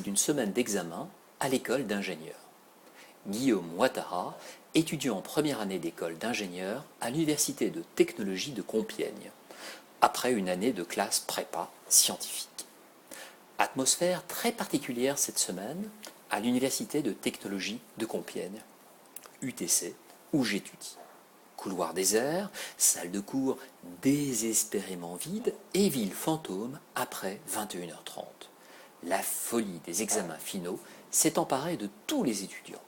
d'une semaine d'examen à l'école d'ingénieur. Guillaume Ouattara, étudiant en première année d'école d'ingénieur à l'Université de technologie de Compiègne, après une année de classe prépa scientifique. Atmosphère très particulière cette semaine à l'Université de technologie de Compiègne, UTC, où j'étudie. Couloir désert, salle de cours désespérément vide et ville fantôme après 21h30. La folie des examens finaux s'est emparée de tous les étudiants.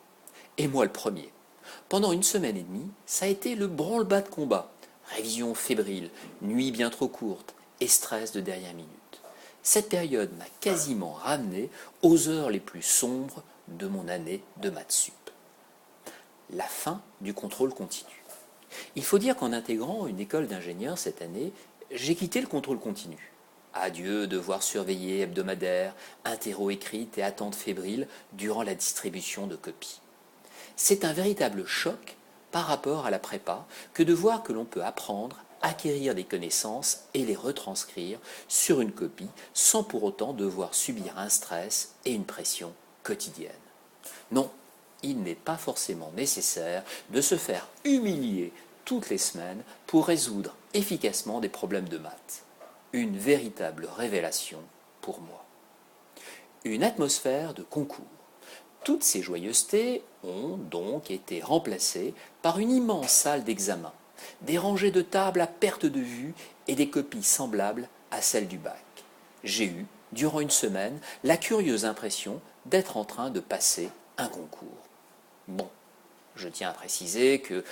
Et moi le premier. Pendant une semaine et demie, ça a été le branle-bas de combat. Révision fébrile, nuit bien trop courte et stress de dernière minute. Cette période m'a quasiment ramené aux heures les plus sombres de mon année de maths sup. La fin du contrôle continu. Il faut dire qu'en intégrant une école d'ingénieur cette année, j'ai quitté le contrôle continu. Adieu devoirs surveillés hebdomadaires, interro écrites et attentes fébriles durant la distribution de copies. C'est un véritable choc par rapport à la prépa que de voir que l'on peut apprendre, acquérir des connaissances et les retranscrire sur une copie sans pour autant devoir subir un stress et une pression quotidienne. Non, il n'est pas forcément nécessaire de se faire humilier toutes les semaines pour résoudre efficacement des problèmes de maths. Une véritable révélation pour moi. Une atmosphère de concours. Toutes ces joyeusetés ont donc été remplacées par une immense salle d'examen, des rangées de tables à perte de vue et des copies semblables à celles du bac. J'ai eu, durant une semaine, la curieuse impression d'être en train de passer un concours. Bon, je tiens à préciser que,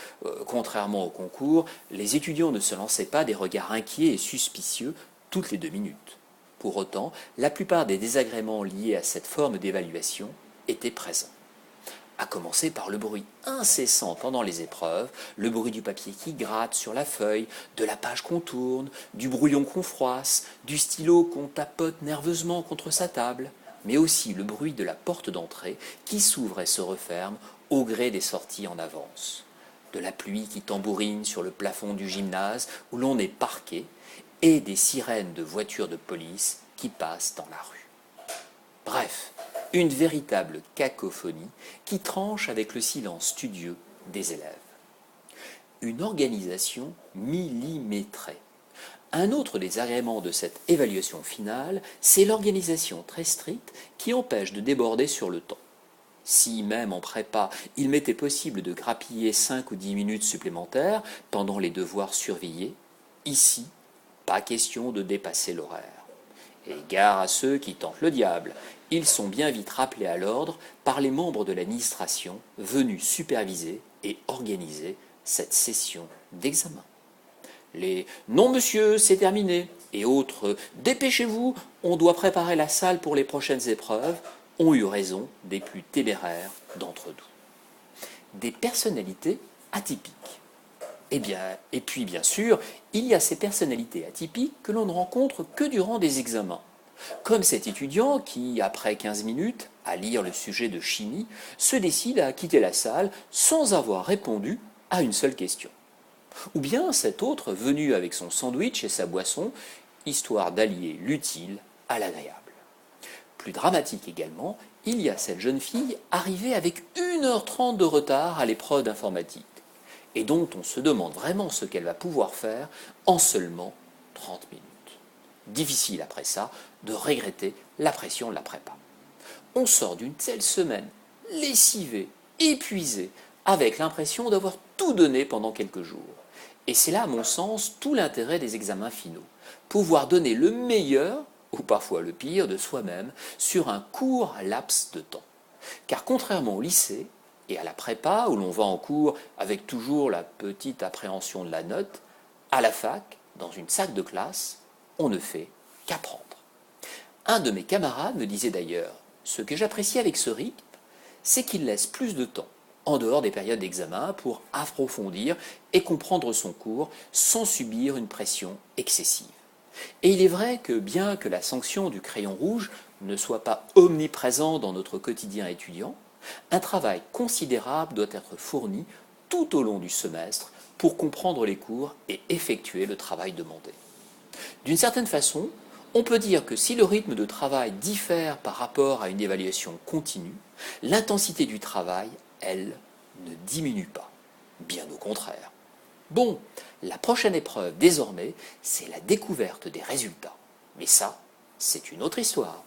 contrairement au concours, les étudiants ne se lançaient pas des regards inquiets et suspicieux toutes les 2 minutes. Pour autant, la plupart des désagréments liés à cette forme d'évaluation étaient présents. À commencer par le bruit incessant pendant les épreuves, le bruit du papier qui gratte sur la feuille, de la page qu'on tourne, du brouillon qu'on froisse, du stylo qu'on tapote nerveusement contre sa table, mais aussi le bruit de la porte d'entrée qui s'ouvre et se referme au gré des sorties en avance, de la pluie qui tambourine sur le plafond du gymnase où l'on est parqué, et des sirènes de voitures de police qui passent dans la rue. Bref, une véritable cacophonie qui tranche avec le silence studieux des élèves. Une organisation millimétrée. Un autre désagrément de cette évaluation finale, c'est l'organisation très stricte qui empêche de déborder sur le temps. Si même en prépa, il m'était possible de grappiller 5 ou 10 minutes supplémentaires pendant les devoirs surveillés, ici, pas question de dépasser l'horaire. Et gare à ceux qui tentent le diable, ils sont bien vite rappelés à l'ordre par les membres de l'administration venus superviser et organiser cette session d'examen. Les « non monsieur, c'est terminé » et autres « dépêchez-vous, on doit préparer la salle pour les prochaines épreuves » ont eu raison des plus téméraires d'entre nous. Des personnalités atypiques. Et puis bien sûr, il y a ces personnalités atypiques que l'on ne rencontre que durant des examens. Comme cet étudiant qui, après 15 minutes, à lire le sujet de chimie, se décide à quitter la salle sans avoir répondu à une seule question. Ou bien cet autre venu avec son sandwich et sa boisson, histoire d'allier l'utile à l'agréable. Plus dramatique également, il y a cette jeune fille arrivée avec 1h30 de retard à l'épreuve d'informatique, et dont on se demande vraiment ce qu'elle va pouvoir faire en seulement 30 minutes. Difficile après ça de regretter la pression de la prépa. On sort d'une telle semaine lessivée, épuisée, avec l'impression d'avoir tout donné pendant quelques jours. Et c'est là, à mon sens, tout l'intérêt des examens finaux. Pouvoir donner le meilleur, ou parfois le pire, de soi-même sur un court laps de temps. Car contrairement au lycée et à la prépa, où l'on va en cours avec toujours la petite appréhension de la note, à la fac, dans une salle de classe, on ne fait qu'apprendre. Un de mes camarades me disait d'ailleurs, ce que j'apprécie avec ce rythme, c'est qu'il laisse plus de temps, en dehors des périodes d'examen, pour approfondir et comprendre son cours sans subir une pression excessive. Et il est vrai que bien que la sanction du crayon rouge ne soit pas omniprésente dans notre quotidien étudiant, un travail considérable doit être fourni tout au long du semestre pour comprendre les cours et effectuer le travail demandé. D'une certaine façon, On peut dire que si le rythme de travail diffère par rapport à une évaluation continue, l'intensité du travail, elle, ne diminue pas. Bien au contraire. Bon, la prochaine épreuve, désormais, c'est la découverte des résultats. Mais ça, c'est une autre histoire.